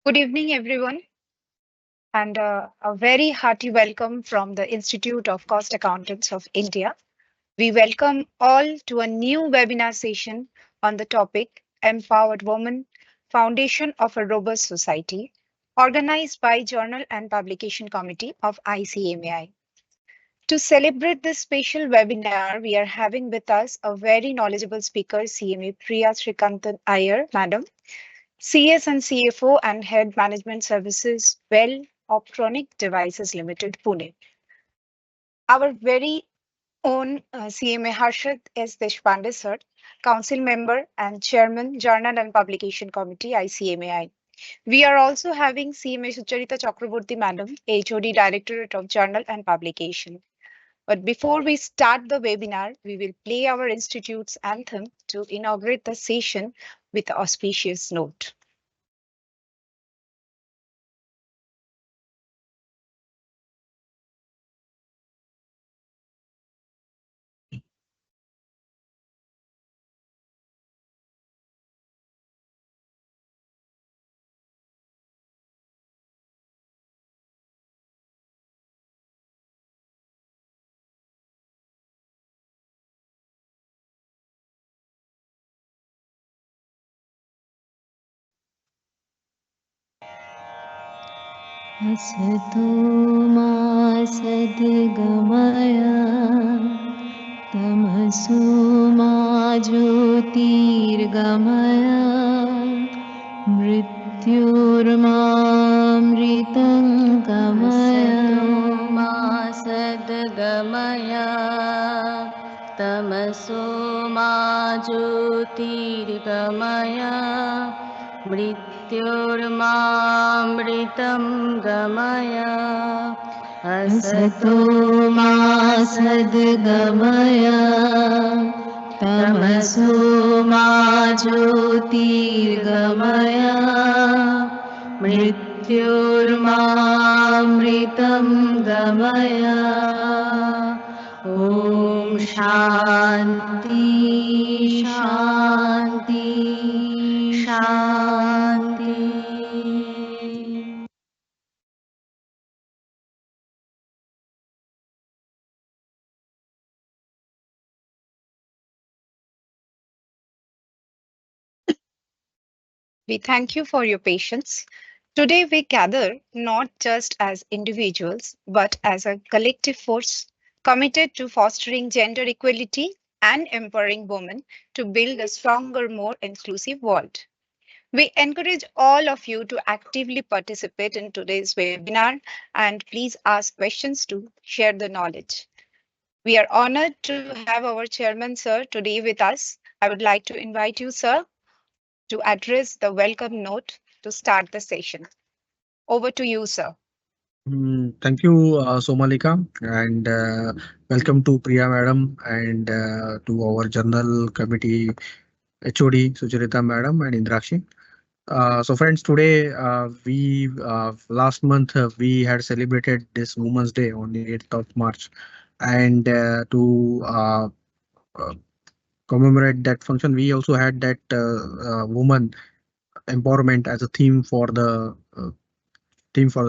Good evening, everyone, and a very hearty welcome from the Institute of Cost Accountants of India. We welcome all to a new webinar session on the topic Empowered Women, Foundation of a Robust Society, organized by Journal and Publication Committee of ICMAI. To celebrate this special webinar, we are having with us a very knowledgeable speaker, CMA Priya Srikantan Iyer, Madam, CS and CFO and Head Management Services, Well Optronic Devices Limited, Pune. Our very own CMA Harshad S. Deshpande sir, Council Member and Chairman, Journal and Publication Committee, ICMAI. We are also having CMA Sucharita Chakraborty Madam, HOD Directorate of Journal and Publication. But before we start the webinar, we will play our institute's anthem to inaugurate the session with the auspicious note. असतो मा सद्गमय तमसो मा ज्योतिर्गमय मृत्युर्मामृतं गमय मा सद्गमय तमसो मा ज्योतिर्गमय मृत्युर्मामृतं गमय असतो मा सद्गमय तमसो मा ज्योतिर्गमय मृत्युर्मामृतं गमय ॐ शान्ति शान्ति शान्ति। We thank you for your patience. Today, we gather not just as individuals, but as a collective force committed to fostering gender equality and empowering women to build a stronger, more inclusive world. We encourage all of you to actively participate in today's webinar and please ask questions to share the knowledge. We are honored to have our chairman, sir, today with us. I would like to invite you, sir, to address the welcome note to start the session. Over to you, sir. Thank you, Somalika, and welcome to Priya Madam and to our General Committee HOD Sucharita Madam and Indrakshi. So friends, today we last month we had celebrated this Women's Day on the 8th of March, and to uh, commemorate that function, we also had that woman empowerment as a theme for the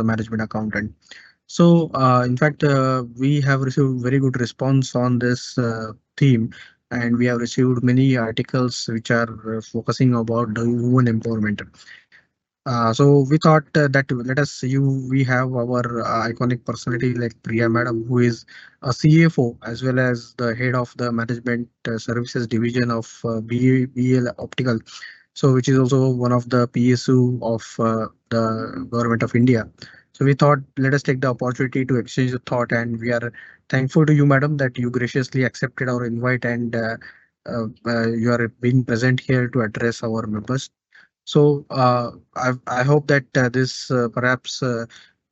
management accountant. So, in fact, we have received very good response on this theme, and we have received many articles which are focusing about the women empowerment. So we thought that let us we have our iconic personality like Priya Madam, who is a CFO as well as the head of the management services division of BL Optical. So which is also one of the PSU of the government of India. So we thought let us take the opportunity to exchange the thought, and we are thankful to you, Madam, that you graciously accepted our invite and you are being present here to address our members. So I hope that this perhaps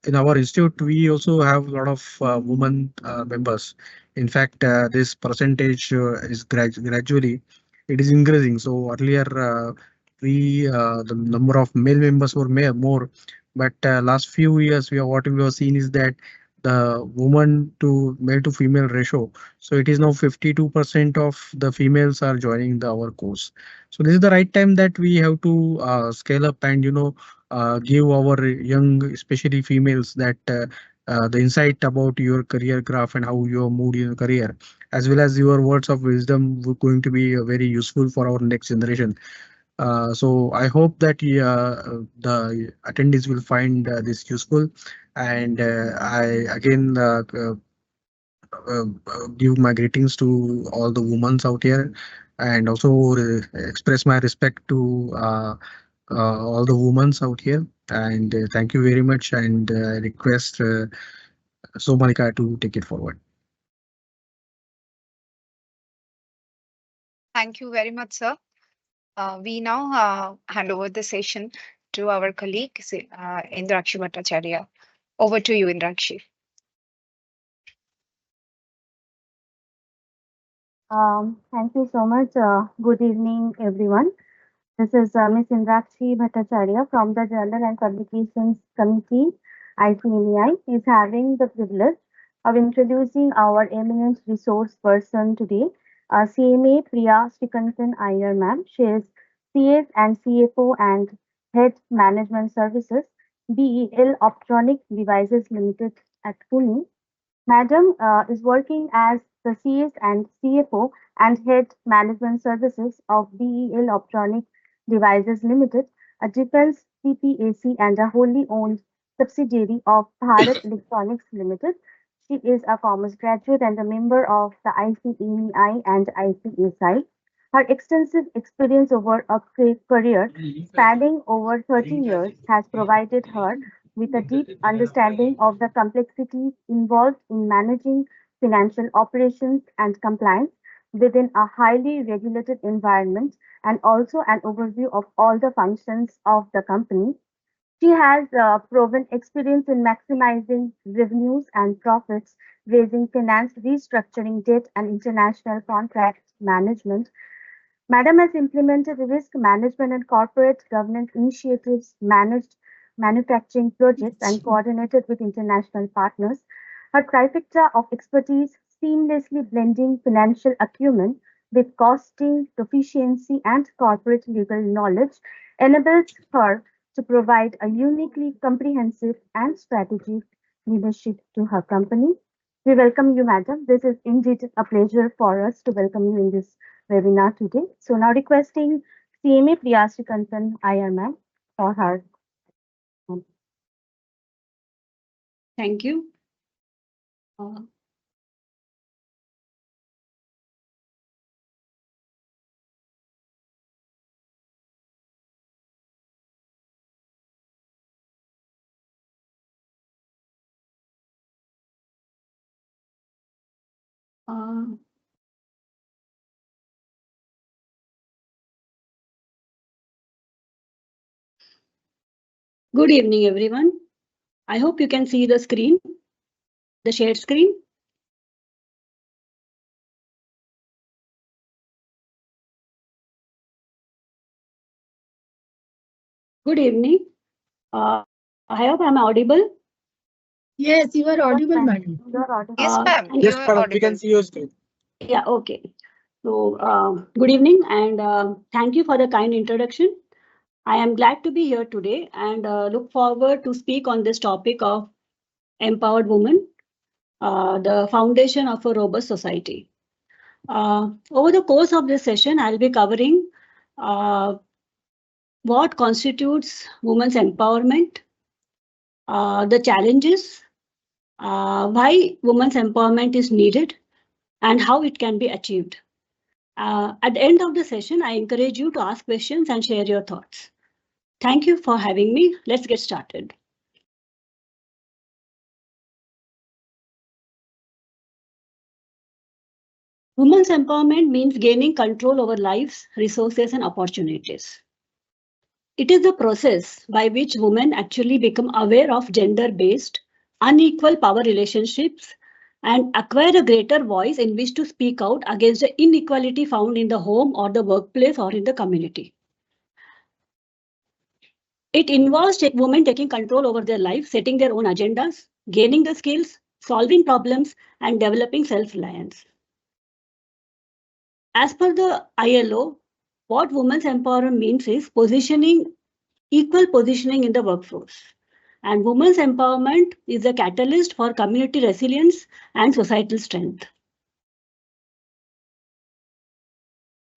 in our institute we also have a lot of women members. In fact, this percentage is gradually it is increasing. So earlier we the number of male members were more, but last few years what we have seen is that the woman to male to female ratio. So it is now 52% of the females are joining our course. So this is the right time that we have to scale up and give our young, especially females, that the insight about your career graph and how you have moved in your career, as well as your words of wisdom, were going to be very useful for our next generation. So I hope that the attendees will find this useful, and I again give my greetings to all the women out here, and also express my respect to all the women out here. And thank you very much, and request Somalika to take it forward. Thank you very much, sir. We now hand over the session to our colleague, Indrakshi Bhattacharya. Over to you, Indrakshi. Thank you so much. Good evening, everyone. This is Ms. Indrakshi Bhattacharya from the Journal and Publications Committee, ICMEI, is having the privilege of introducing our eminent resource person today, CMA Priya Srikantan Iyer ma'am. She is CS and CFO and Head Management Services, BEL Optronic Devices Limited at Pune. Madam is working as the CS and CFO and Head Management Services of BEL Optronic Devices Limited, a defense CPAC and a wholly owned subsidiary of Bharat Electronics Limited. She is a commerce graduate and a member of the ICMEI and ICSI. Her extensive experience over a career spanning over 30 years has provided her with a deep understanding of the complexities involved in managing financial operations and compliance within a highly regulated environment, and also an overview of all the functions of the company. She has proven experience in maximizing revenues and profits, raising finance, restructuring debt, and international contract management. Madam has implemented risk management and corporate governance initiatives, managed manufacturing projects, and coordinated with international partners. Her trifecta of expertise, seamlessly blending financial acumen with costing, proficiency, and corporate legal knowledge, enables her to provide a uniquely comprehensive and strategic leadership to her company. We welcome you, madam. This is indeed a pleasure for us to welcome you in this webinar today. So now requesting CMA Priya Srikantan IR ma'am for her. Thank you. Uh, uh, Good evening, everyone. I hope you can see the screen, the shared screen. Good evening. I hope I'm audible. Yes, you are audible, madam. You are audible. Yes, ma'am. Thank You Yes, are madam, we audible. can see your screen. Yeah, okay. So, good evening and thank you for the kind introduction. I am glad to be here today and look forward to speak on this topic of empowered women, the foundation of a robust society. Over the course of this session, I'll be covering what constitutes women's empowerment, the challenges, why women's empowerment is needed, and how it can be achieved. At the end of the session, I encourage you to ask questions and share your thoughts. Thank you for having me. Let's get started. Women's empowerment means gaining control over lives, resources, and opportunities. It is the process by which women actually become aware of gender-based, unequal power relationships and acquire a greater voice in which to speak out against the inequality found in the home or the workplace or in the community. It involves women taking control over their life, setting their own agendas, gaining the skills, solving problems, and developing self-reliance. As per the ILO, what women's empowerment means is equal positioning in the workforce. And women's empowerment is a catalyst for community resilience and societal strength.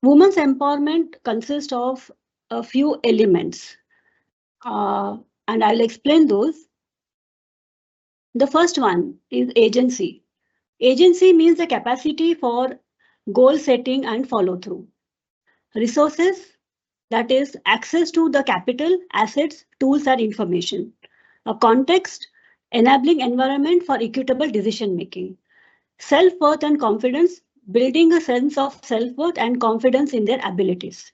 Women's empowerment consists of a few elements, and I'll explain those. The first one is agency. Agency means the capacity for goal setting and follow through. Resources, that is access to the capital, assets, tools, and information. A context, enabling environment for equitable decision making. Self-worth and confidence, building a sense of self-worth and confidence in their abilities.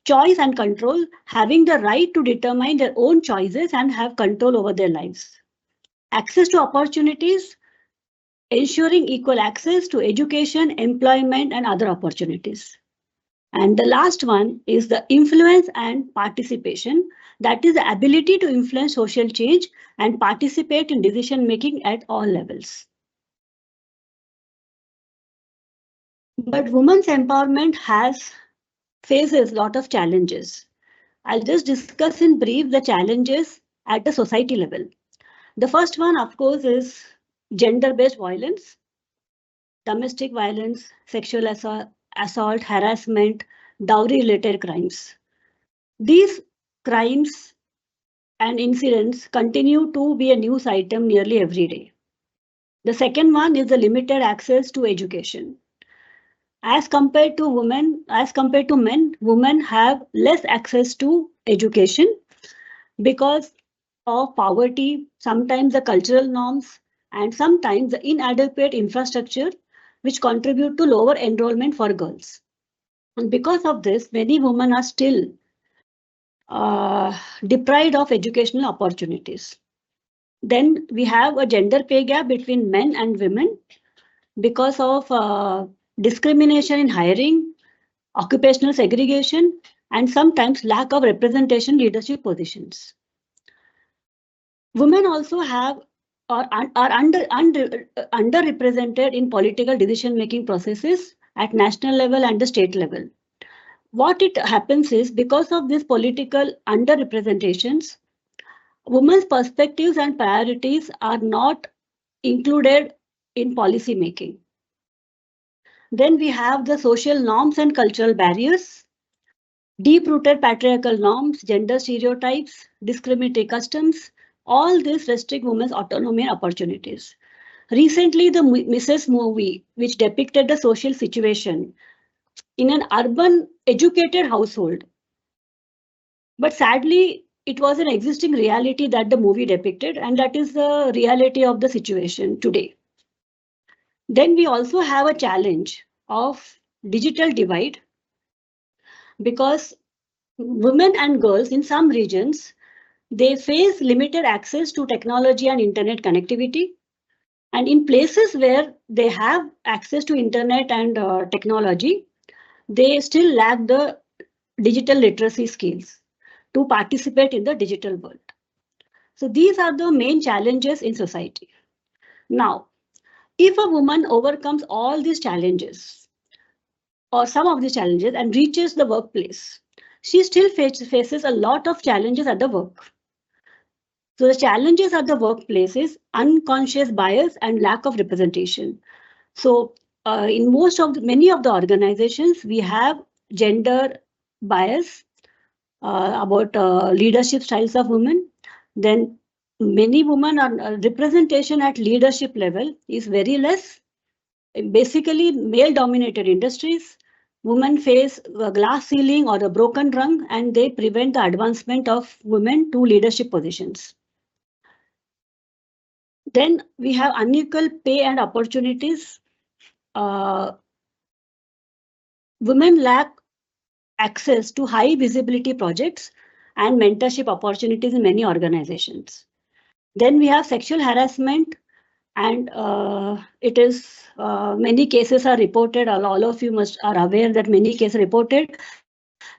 Choice and control, having the right to determine their own choices and have control over their lives. Access to opportunities, ensuring equal access to education, employment, and other opportunities. And the last one is the influence and participation, that is the ability to influence social change and participate in decision making at all levels. But women's empowerment faces a lot of challenges. I'll just discuss in brief the challenges at the society level. The first one, of course, is gender-based violence, domestic violence, sexual assault, harassment, dowry-related crimes. These crimes and incidents continue to be a news item nearly every day. The second one is the limited access to education. As compared to men, women have less access to education because of poverty, sometimes the cultural norms, and sometimes the inadequate infrastructure, which contribute to lower enrollment for girls. And because of this, many women are still deprived of educational opportunities. Then we have a gender pay gap between men and women because of discrimination in hiring, occupational segregation, and sometimes lack of representation in leadership positions. Women also are underrepresented in political decision-making processes at national level and the state level. What it happens is, because of these political underrepresentations, women's perspectives and priorities are not included in policy making. Then we have the social norms and cultural barriers, deep-rooted patriarchal norms, gender stereotypes, discriminatory customs. All this restrict women's autonomy and opportunities. Recently, the Mrs. movie, which depicted the social situation in an urban educated household. But sadly, it was an existing reality that the movie depicted, and that is the reality of the situation today. Then we also have a challenge of digital divide, because women and girls in some regions, they face limited access to technology and internet connectivity. And in places where they have access to internet and technology, they still lack the digital literacy skills to participate in the digital world. So these are the main challenges in society. Now, if a woman overcomes all these challenges or some of these challenges and reaches the workplace, she still faces a lot of challenges at the work. So the challenges at the workplace is unconscious bias and lack of representation. So in many of the organizations, we have gender bias about leadership styles of women. Then many women are representation at leadership level is very less. Basically, male-dominated industries, women face a glass ceiling or a broken rung, and they prevent the advancement of women to leadership positions. Then we have unequal pay and opportunities. Women lack access to high visibility projects and mentorship opportunities in many organizations. Then we have sexual harassment, and it is many cases are reported. All of you are aware that many cases are reported,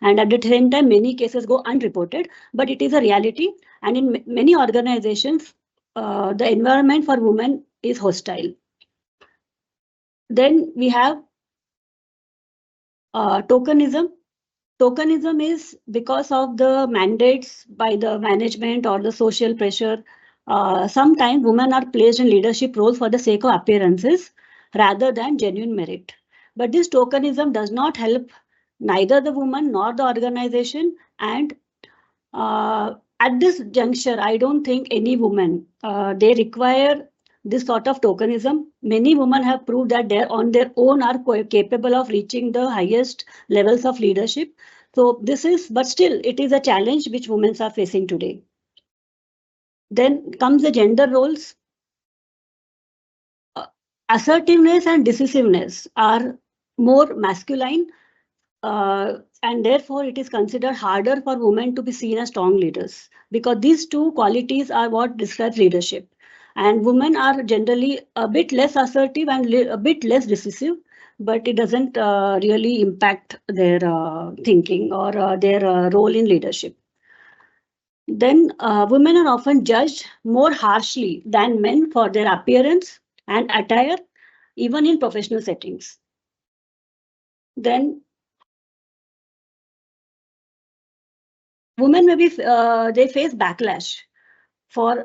and at the same time many cases go unreported, but it is a reality. And in many organizations, the environment for women is hostile. Then we have tokenism. Tokenism is because of the mandates by the management or the social pressure. Sometimes women are placed in leadership roles for the sake of appearances rather than genuine merit. But this tokenism does not help neither the woman nor the organization. And at this juncture, I don't think any woman, they require this sort of tokenism. Many women have proved that they on their own are capable of reaching the highest levels of leadership. So this is, but still it is a challenge which women are facing today. Then comes the gender roles. Assertiveness and decisiveness are more masculine, and therefore it is considered harder for women to be seen as strong leaders, because these two qualities are what describes leadership. And women are generally a bit less assertive and a bit less decisive, but it doesn't really impact their thinking or their role in leadership. Then women are often judged more harshly than men for their appearance and attire, even in professional settings. Then women may be they face backlash for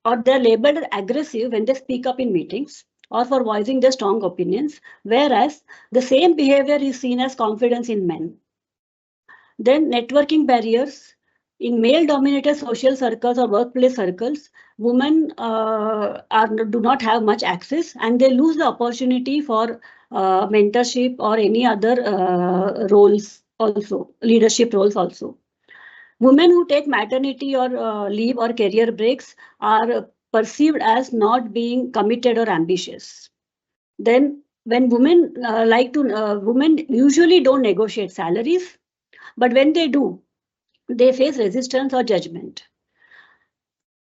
or they're labeled as aggressive when they speak up in meetings or for voicing their strong opinions, whereas the same behavior is seen as confidence in men. Then networking barriers. In male-dominated social circles or workplace circles, women do not have much access, and they lose the opportunity for mentorship or any other roles also, leadership roles also. Women who take maternity or leave or career breaks are perceived as not being committed or ambitious. Then when women women usually don't negotiate salaries, but when they do, they face resistance or judgment.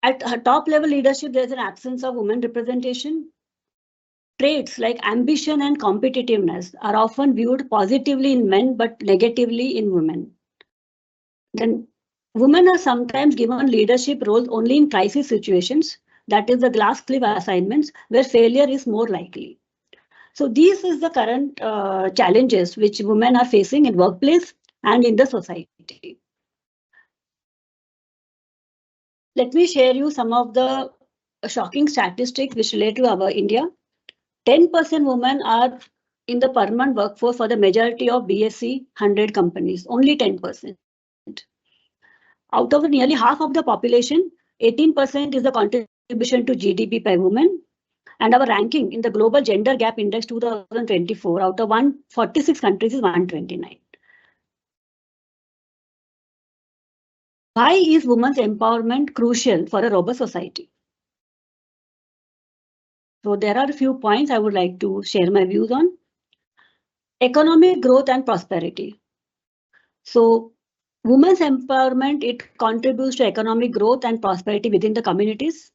At top level leadership, there's an absence of women representation. Traits like ambition and competitiveness are often viewed positively in men, but negatively in women. Then women are sometimes given leadership roles only in crisis situations, that is the glass cliff assignments, where failure is more likely. So these is the current challenges which women are facing in workplace and in the society. Let me share you some of the shocking statistics which relate to our India. 10% women are in the permanent workforce for the majority of BSE 100 companies, only 10%. Out of nearly half of the population, 18% is the contribution to GDP by women. And our ranking in the Global Gender Gap Index 2024 out of 146 countries is 129. Why is women's empowerment crucial for a robust society? So there are a few points I would like to share my views on. Economic growth and prosperity. So women's empowerment, it contributes to economic growth and prosperity within the communities.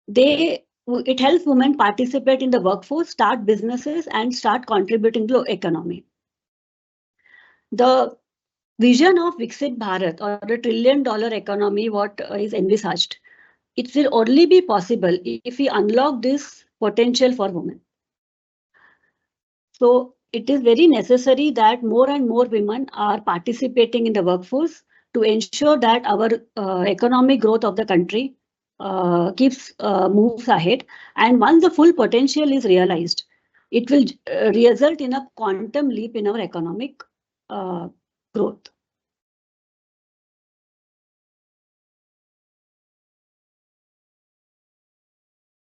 It helps women participate in the workforce, start businesses, and start contributing to the economy. The vision of Viksit Bharat, or the $1 trillion economy, what is envisaged, it will only be possible if we unlock this potential for women. So it is very necessary that more and more women are participating in the workforce to ensure that our economic growth of the country moves ahead. And once the full potential is realized, it will result in a quantum leap in our economic growth.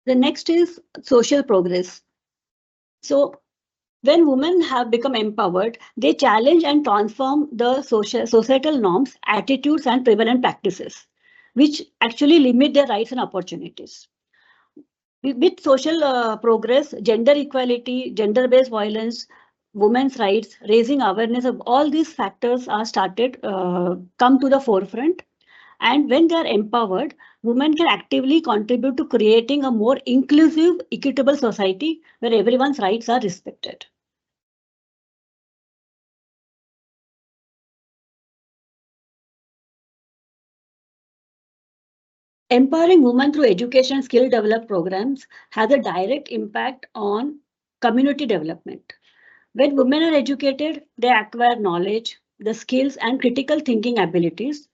The next is social progress. So when women have become empowered, they challenge and transform the societal norms, attitudes, and prevalent practices, which actually limit their rights and opportunities. With social progress, gender equality, gender-based violence, women's rights, raising awareness of all these factors are started come to the forefront. And when they are empowered, women can actively contribute to creating a more inclusive, equitable society where everyone's rights are respected. Empowering women through education and skill development programs has a direct impact on community development. When women are educated, they acquire knowledge, the skills and critical thinking abilities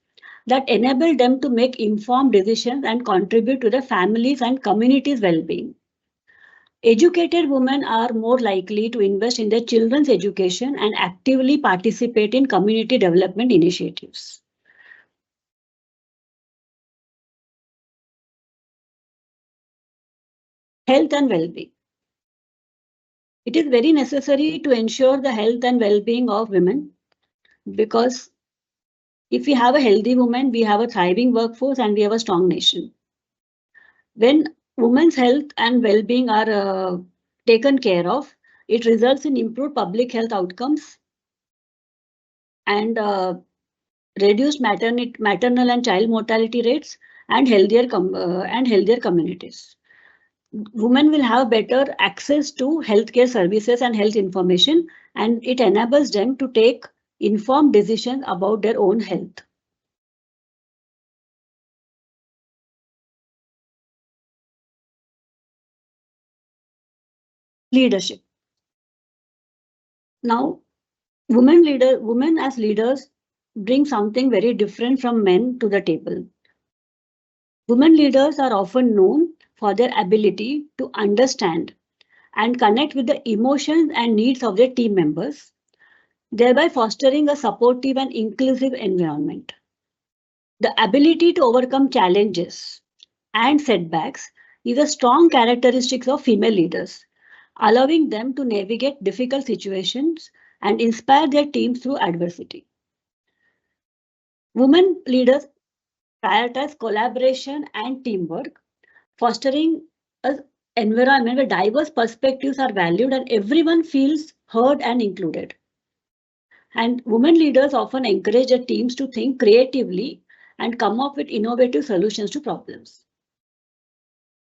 that enable them to make informed decisions and contribute to the families and communities' well-being. Educated women are more likely to invest in their children's education and actively participate in community development initiatives. Health and well-being. It is very necessary to ensure the health and well-being of women, because if we have a healthy woman, we have a thriving workforce and we have a strong nation. When women's health and well-being are taken care of, it results in improved public health outcomes and reduced maternal and child mortality rates and healthier communities. Women will have better access to healthcare services and health information, and it enables them to take informed decisions about their own health. Leadership. Now, women as leaders bring something very different from men to the table. Women leaders are often known for their ability to understand and connect with the emotions and needs of their team members, thereby fostering a supportive and inclusive environment. The ability to overcome challenges and setbacks is a strong characteristic of female leaders, allowing them to navigate difficult situations and inspire their teams through adversity. Women leaders prioritize collaboration and teamwork, fostering an environment where diverse perspectives are valued and everyone feels heard and included. And women leaders often encourage their teams to think creatively and come up with innovative solutions to problems.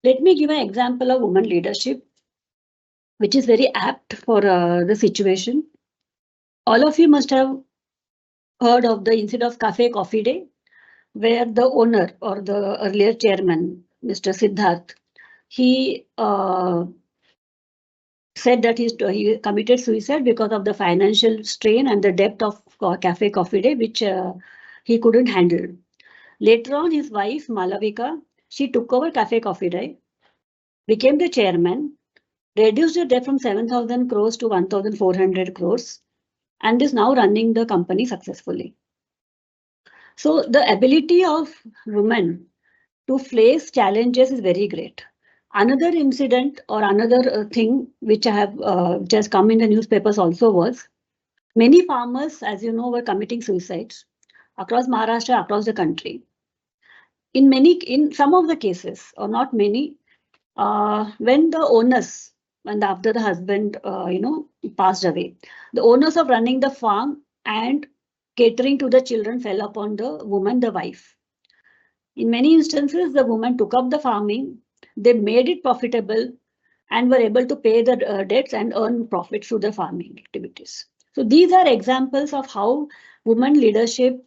Let me give an example of women leadership, which is very apt for the situation. All of you must have heard of the incident of Cafe Coffee Day, where the owner or the earlier chairman, Mr. Siddharth, he said that he committed suicide because of the financial strain and the debt of Cafe Coffee Day, which he couldn't handle. Later on, his wife, Malavika, she took over Cafe Coffee Day, became the chairman, reduced the debt from 7,000 crores to 1,400 crores, and is now running the company successfully. So the ability of women to face challenges is very great. Another incident or another thing which I have just come in the newspapers also was many farmers, as you know, were committing suicides across Maharashtra, across the country. In some of the cases, or not many, when the owners, and after the husband, passed away, the owners of running the farm and catering to the children fell upon the woman, the wife. In many instances, the woman took up the farming, they made it profitable and were able to pay the debts and earn profit through the farming activities. So these are examples of how women leadership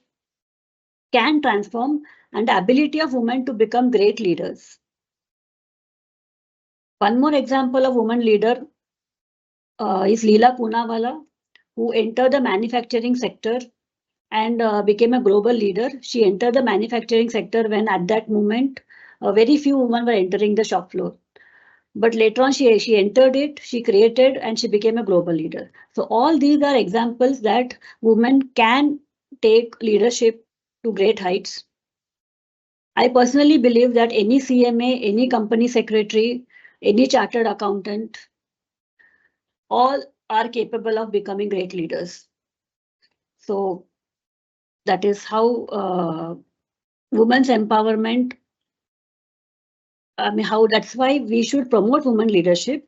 can transform and the ability of women to become great leaders. One more example of woman leader is Leela Poonawalla, who entered the manufacturing sector and became a global leader. She entered the manufacturing sector when at that moment, very few women were entering the shop floor. But later on, she entered it, she created, and she became a global leader. So all these are examples that women can take leadership to great heights. I personally believe that any CMA, any company secretary, any chartered accountant, all are capable of becoming great leaders. So that is how women's empowerment, that's why we should promote women leadership,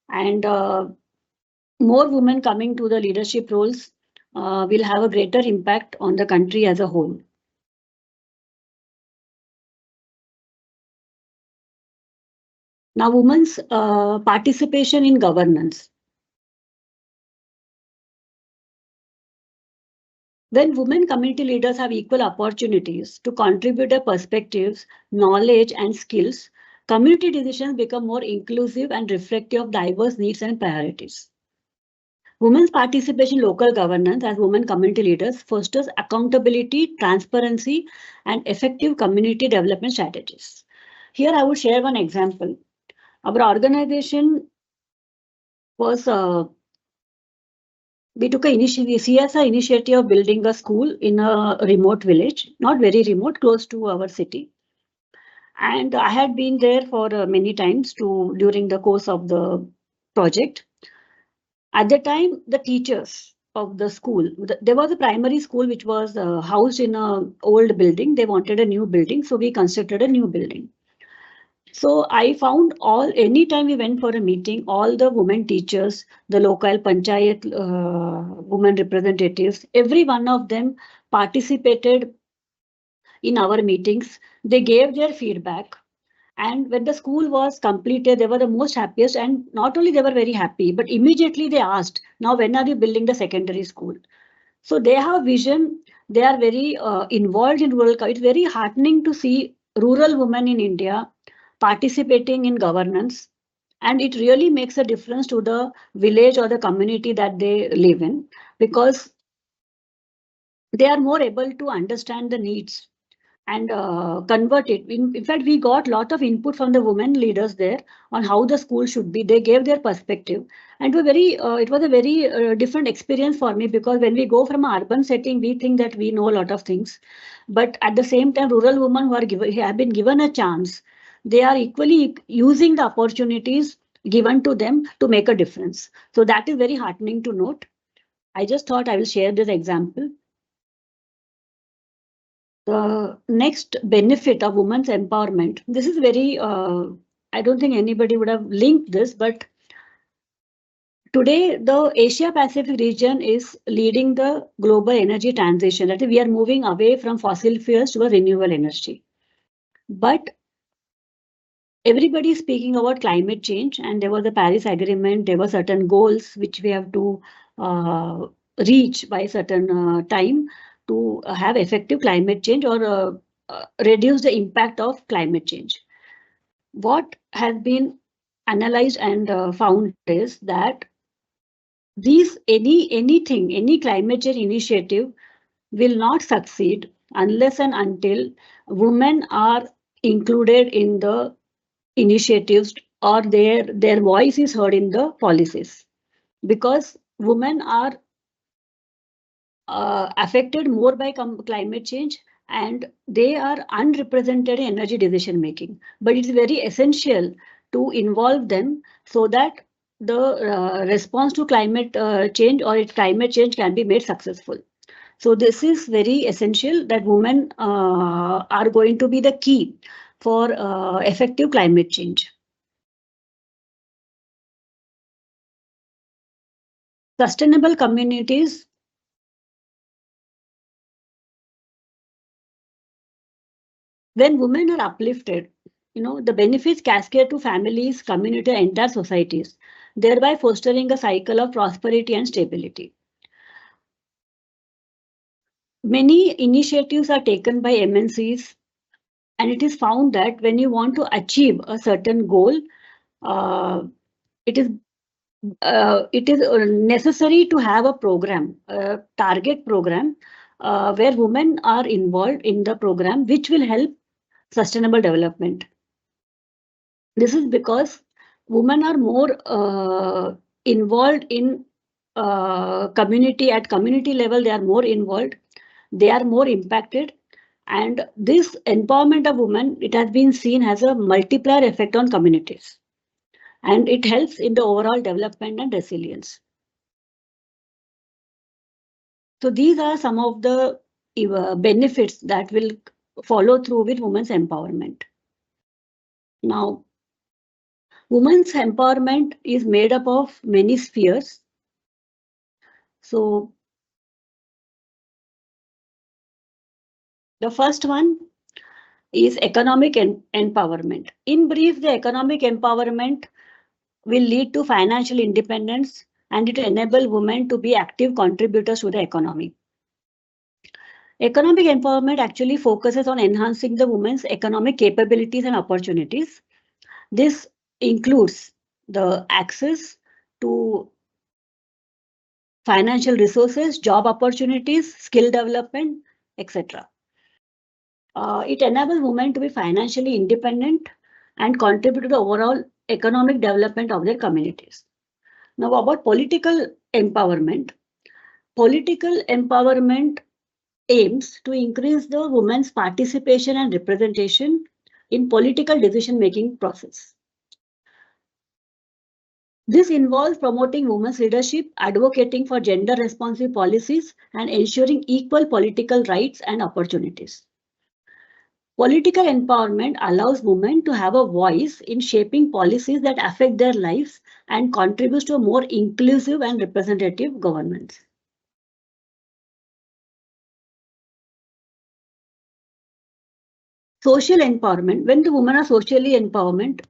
and more women coming to the leadership roles will have a greater impact on the country as a whole. Now, women's participation in governance. When women community leaders have equal opportunities to contribute their perspectives, knowledge, and skills, community decisions become more inclusive and reflective of diverse needs and priorities. Women's participation in local governance as women community leaders fosters accountability, transparency, and effective community development strategies. Here I would share one example. Our organization was we took a CSR initiative of building a school in a remote village, not very remote, close to our city. And I had been there for many times during the course of the project. At the time, the teachers of the school, there was a primary school which was housed in an old building. They wanted a new building, so we constructed a new building. So I found anytime we went for a meeting, all the women teachers, the local panchayat women representatives, every one of them participated in our meetings. They gave their feedback. And when the school was completed, they were the most happiest. And not only they were very happy, but immediately they asked, now when are you building the secondary school? So they have vision. They are very involved in rural. It's very heartening to see rural women in India participating in governance. And it really makes a difference to the village or the community that they live in, because they are more able to understand the needs and convert it. In fact, we got a lot of input from the women leaders there on how the school should be. They gave their perspective, and it was a very different experience for me, because when we go from an urban setting, we think that we know a lot of things, but at the same time, rural women who have been given a chance, they are equally using the opportunities given to them to make a difference. So that is very heartening to note. I just thought I will share this example. The next benefit of women's empowerment, this is very, I don't think anybody would have linked this, but today the Asia Pacific region is leading the global energy transition. That is, we are moving away from fossil fuels to a renewable energy. But everybody is speaking about climate change, and there was the Paris Agreement, there were certain goals which we have to reach by a certain time to have effective climate change or reduce the impact of climate change. What has been analyzed and found is that any climate change initiative will not succeed unless and until women are included in the initiatives or their voice is heard in the policies, because women are affected more by climate change, and they are unrepresented in energy decision making. But it's very essential to involve them so that the response to climate change or its climate change can be made successful. So this is very essential, that women are going to be the key for effective climate change. Sustainable communities. When women are uplifted, the benefits cascade to families, community, and entire societies, thereby fostering a cycle of prosperity and stability. Many initiatives are taken by MNCs, and it is found that when you want to achieve a certain goal, it is necessary to have a program, a target program, where women are involved in the program, which will help sustainable development. This is because women are more involved in community. At community level, they are more involved, they are more impacted, and this empowerment of women, it has been seen as a multiplier effect on communities, and it helps in the overall development and resilience. So these are some of the benefits that will follow through with women's empowerment. Now, women's empowerment is made up of many spheres. So the first one is economic empowerment. In brief, the economic empowerment will lead to financial independence, and it will enable women to be active contributors to the economy. Economic empowerment actually focuses on enhancing the women's economic capabilities and opportunities. This includes the access to financial resources, job opportunities, skill development, etc. It enables women to be financially independent and contribute to the overall economic development of their communities. Now, about political empowerment. Political empowerment aims to increase the women's participation and representation in political decision-making process. This involves promoting women's leadership, advocating for gender-responsive policies, and ensuring equal political rights and opportunities. Political empowerment allows women to have a voice in shaping policies that affect their lives and contributes to a more inclusive and representative governance. Social empowerment. When the women are socially empowered,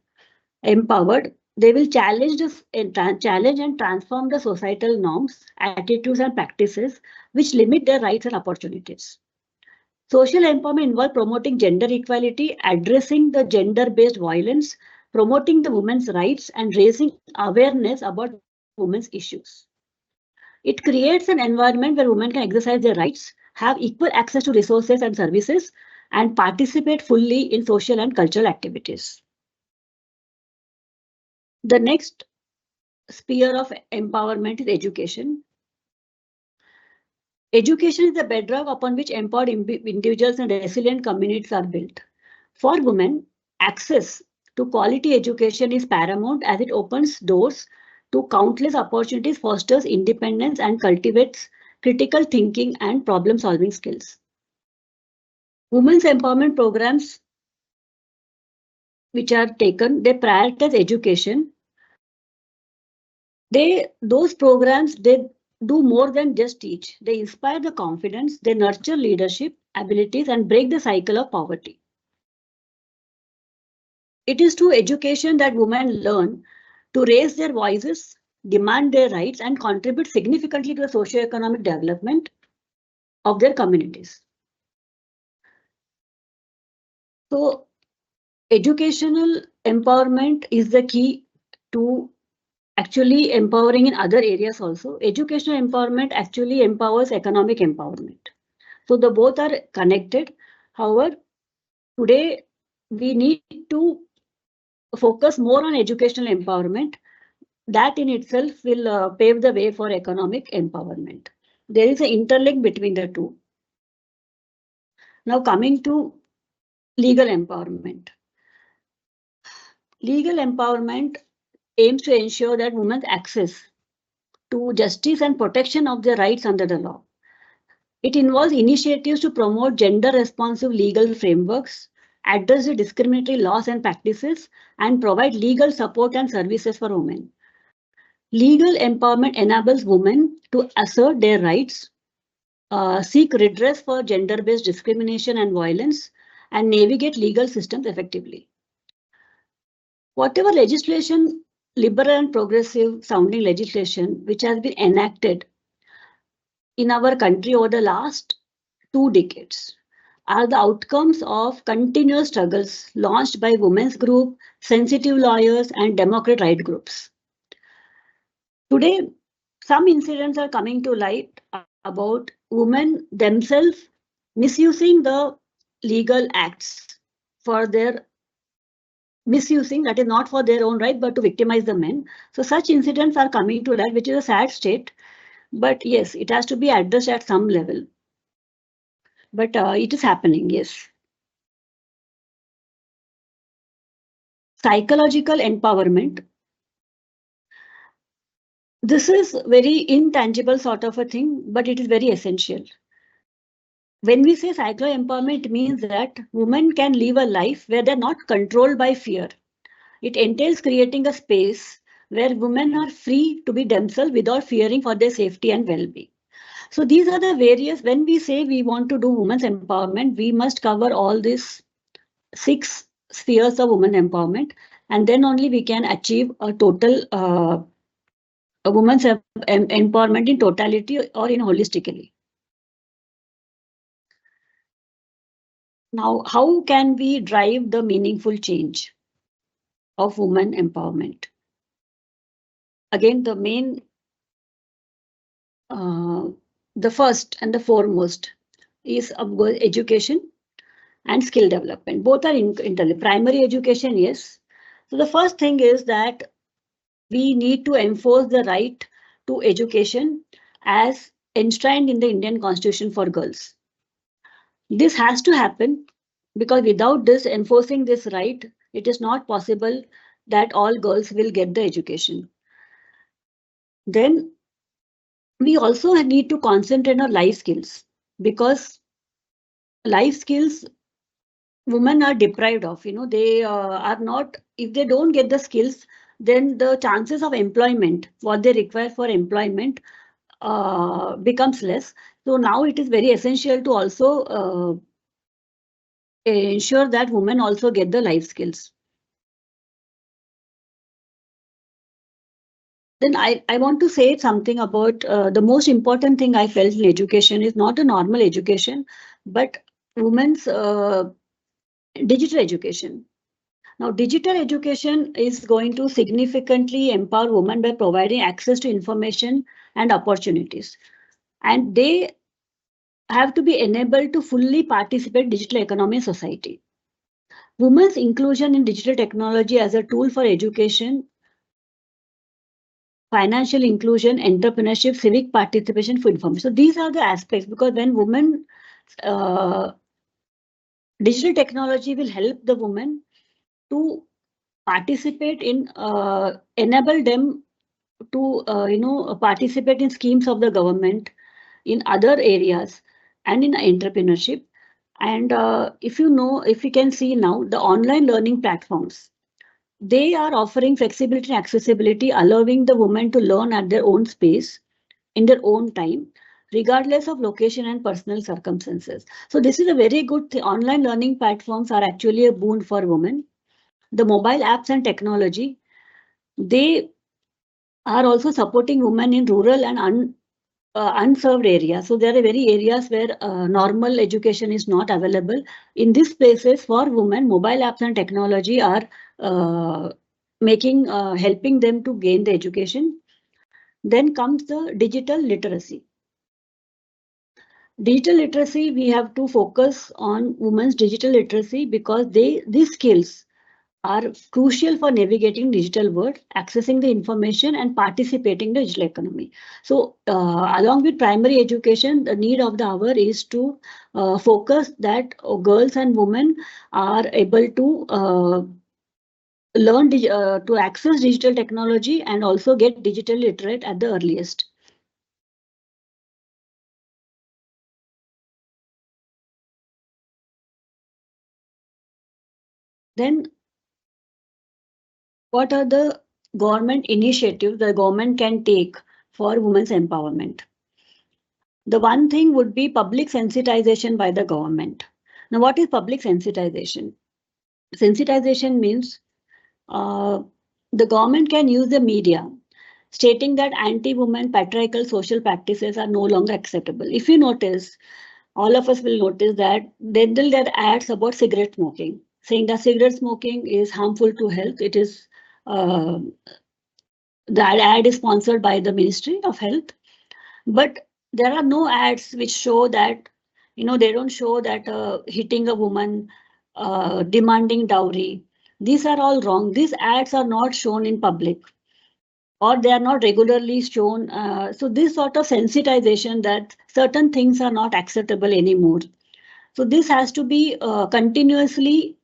they will challenge and transform the societal norms, attitudes, and practices which limit their rights and opportunities. Social empowerment involves promoting gender equality, addressing the gender-based violence, promoting the women's rights, and raising awareness about women's issues. It creates an environment where women can exercise their rights, have equal access to resources and services, and participate fully in social and cultural activities. The next sphere of empowerment is education. Education is the bedrock upon which empowered individuals and resilient communities are built. For women, access to quality education is paramount as it opens doors to countless opportunities, fosters independence, and cultivates critical thinking and problem-solving skills. Women's empowerment programs which are taken, they prioritize education. Those programs, they do more than just teach. They inspire the confidence, they nurture leadership abilities, and break the cycle of poverty. It is through education that women learn to raise their voices, demand their rights, and contribute significantly to the socio-economic development of their communities. So, educational empowerment is the key to actually empowering in other areas also. Educational empowerment actually empowers economic empowerment. So the both are connected. However, today we need to focus more on educational empowerment. That in itself will pave the way for economic empowerment. There is an interlink between the two. Now coming to legal empowerment. Legal empowerment aims to ensure that women's access to justice and protection of their rights under the law. It involves initiatives to promote gender-responsive legal frameworks, address the discriminatory laws and practices, and provide legal support and services for women. Legal empowerment enables women to assert their rights, seek redress for gender-based discrimination and violence, and navigate legal systems effectively. Whatever legislation, liberal and progressive sounding legislation, which has been enacted in our country over the last 2 decades, are the outcomes of continuous struggles launched by women's groups, sensitive lawyers, and democratic right groups. Today, some incidents are coming to light about women themselves misusing the legal acts for their misusing, that is not for their own right, but to victimize the men. So such incidents are coming to light, which is a sad state. But yes, it has to be addressed at some level. But it is happening, yes. Psychological empowerment. This is very intangible sort of a thing, but it is very essential. When we say psychological empowerment, it means that women can live a life where they're not controlled by fear. It entails creating a space where women are free to be themselves without fearing for their safety and well-being. So these are the various, when we say we want to do women's empowerment, we must cover all these 6 spheres of women empowerment, and then only we can achieve a total a women's empowerment in totality or in holistically. Now, how can we drive the meaningful change of women empowerment? Again, the main, the first and the foremost is education and skill development. Both are interlinked. Primary education, yes. So the first thing is that we need to enforce the right to education as enshrined in the Indian Constitution for girls. This has to happen because without this enforcing this right, it is not possible that all girls will get the education. Then we also need to concentrate on life skills, because life skills women are deprived of. They are not, if they don't get the skills, then the chances of employment, what they require for employment, becomes less. So now it is very essential to also ensure that women also get the life skills. Then I want to say something about the most important thing I felt in education is not a normal education, but women's digital education. Now, digital education is going to significantly empower women by providing access to information and opportunities. And they have to be enabled to fully participate in digital economy and society. Women's inclusion in digital technology as a tool for education, financial inclusion, entrepreneurship, civic participation, for information. So these are the aspects, because when women, digital technology will help the women to participate in, enable them to participate in schemes of the government, in other areas, and in entrepreneurship. And if you can see now, the online learning platforms, they are offering flexibility and accessibility, allowing the women to learn at their own space, in their own time, regardless of location and personal circumstances. So this is a very good thing. Online learning platforms are actually a boon for women. The mobile apps and technology, they are also supporting women in rural and unserved areas. So there are very areas where normal education is not available. In these places, for women, mobile apps and technology are helping them to gain the education. Then comes the digital literacy. Digital literacy, we have to focus on women's digital literacy, because these skills are crucial for navigating digital world, accessing the information, and participating in the digital economy. So along with primary education, the need of the hour is to focus that girls and women are able to learn to access digital technology and also get digital literate at the earliest. Then what are the government initiatives the government can take for women's empowerment? The one thing would be public sensitization by the government. Now, what is public sensitization? Sensitization means the government can use the media, stating that anti-women patriarchal social practices are no longer acceptable. If you notice, all of us will notice that there are ads about cigarette smoking, saying that cigarette smoking is harmful to health. It is that ad is sponsored by the Ministry of Health, but there are no ads which show that, they don't show that hitting a woman, demanding dowry. These are all wrong. These ads are not shown in public, or they are not regularly shown. So this sort of sensitization that certain things are not acceptable anymore. So this has to be continuously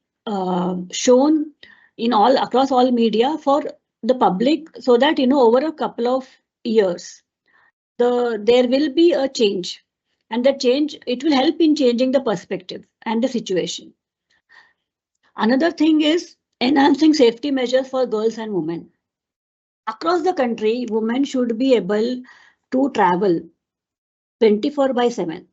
shown in across all media for the public, so that over a couple of years there will be a change, and that change, it will help in changing the perspective and the situation. Another thing is enhancing safety measures for girls and women. Across the country, women should be able to travel 24/7.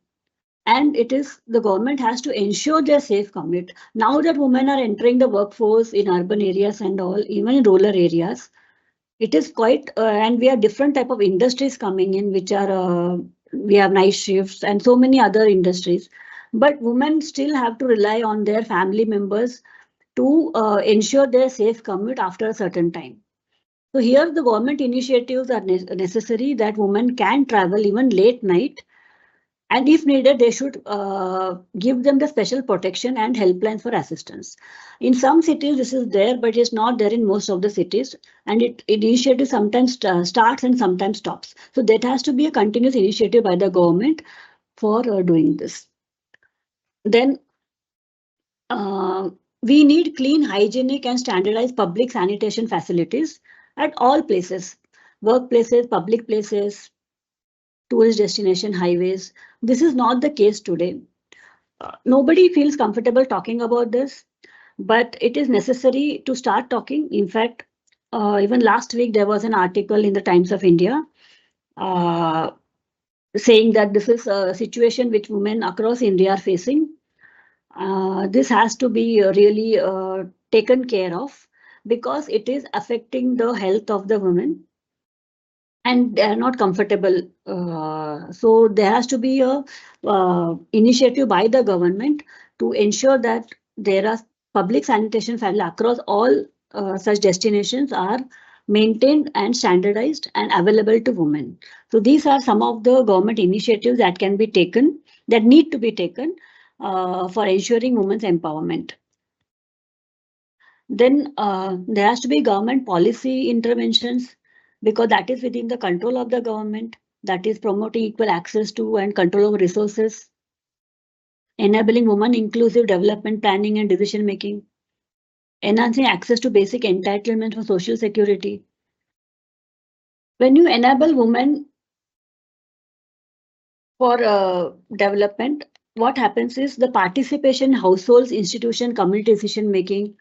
And the government has to ensure their safe commute. Now that women are entering the workforce in urban areas and all, even in rural areas, it is quite, and we have different type of industries coming in, which are, we have night shifts and so many other industries. but women still have to rely on their family members to ensure their safe commute after a certain time. So here the government initiatives are necessary that women can travel even late night, and if needed, they should give them the special protection and helplines for assistance. In some cities, this is there, but it's not there in most of the cities. And initiative sometimes starts and sometimes stops. So that has to be a continuous initiative by the government for doing this. Then we need clean, hygienic and standardized public sanitation facilities at all places, workplaces, public places, tourist destination, highways. This is not the case today. Nobody feels comfortable talking about this, but it is necessary to start talking. In fact, even last week there was an article in the Times of India saying that this is a situation which women across India are facing. This has to be really taken care of because it is affecting the health of the women and they are not comfortable. So there has to be a initiative by the government to ensure that there are public sanitation facilities across all such destinations are maintained and standardized and available to women. So these are some of the government initiatives that can be taken, that need to be taken for ensuring women's empowerment. Then there has to be government policy interventions because that is within the control of the government, that is promoting equal access to and control over resources, enabling women inclusive development planning and decision making, enhancing access to basic entitlements for social security. When you enable women for development, what happens is the participation in households, institution, community decision making.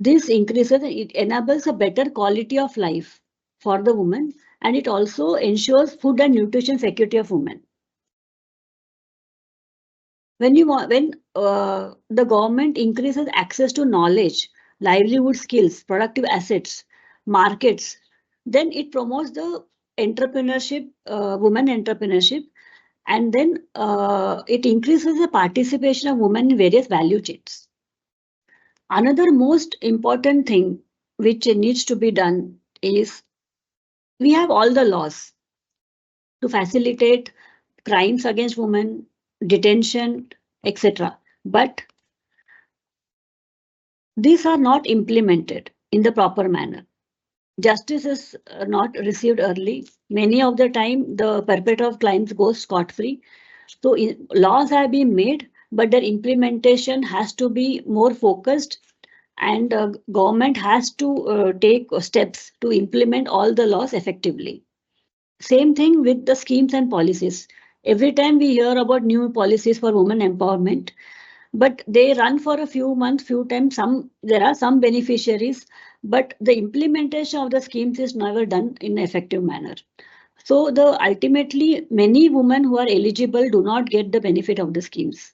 This increases, it enables a better quality of life for the woman, and it also ensures food and nutrition security of women. When the government increases access to knowledge, livelihood skills, productive assets, markets, then it promotes the entrepreneurship, women entrepreneurship, and then it increases the participation of women in various value chains. Another most important thing which needs to be done is we have all the laws to facilitate crimes against women, detention, etc. But these are not implemented in the proper manner. Justice is not received early. Many of the time, the perpetrator of crimes goes scot-free. So laws have been made, but their implementation has to be more focused, and government has to take steps to implement all the laws effectively. Same thing with the schemes and policies. Every time we hear about new policies for women empowerment, but they run for a few months, few times, there are some beneficiaries, but the implementation of the schemes is never done in an effective manner. So ultimately, many women who are eligible do not get the benefit of the schemes.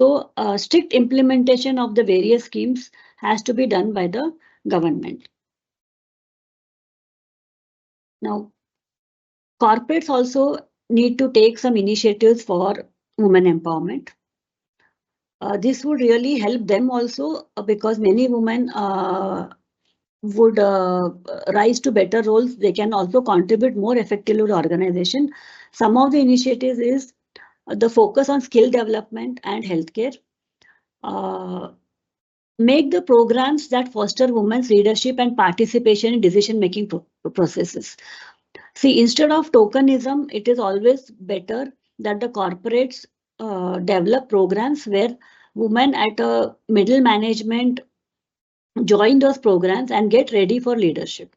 So strict implementation of the various schemes has to be done by the government. Now, corporates also need to take some initiatives for women empowerment. This would really help them also because many women would rise to better roles. They can also contribute more effectively to the organization. Some of the initiatives is the focus on skill development and healthcare. Make the programs that foster women's leadership and participation in decision-making processes. See, instead of tokenism, it is always better that the corporates develop programs where women at a middle management join those programs and get ready for leadership.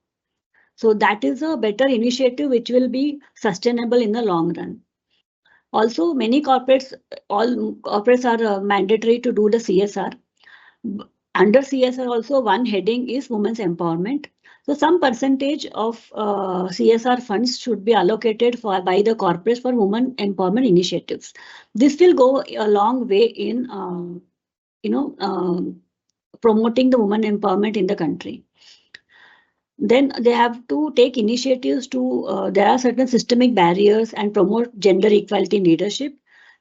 So that is a better initiative which will be sustainable in the long run. Also, many corporates, all corporates are mandatory to do the CSR. Under CSR also one heading is women's empowerment. So some percentage of CSR funds should be allocated by the corporates for women empowerment initiatives. This will go a long way in promoting the women empowerment in the country. Then they have to take initiatives to, there are certain systemic barriers and promote gender equality in leadership.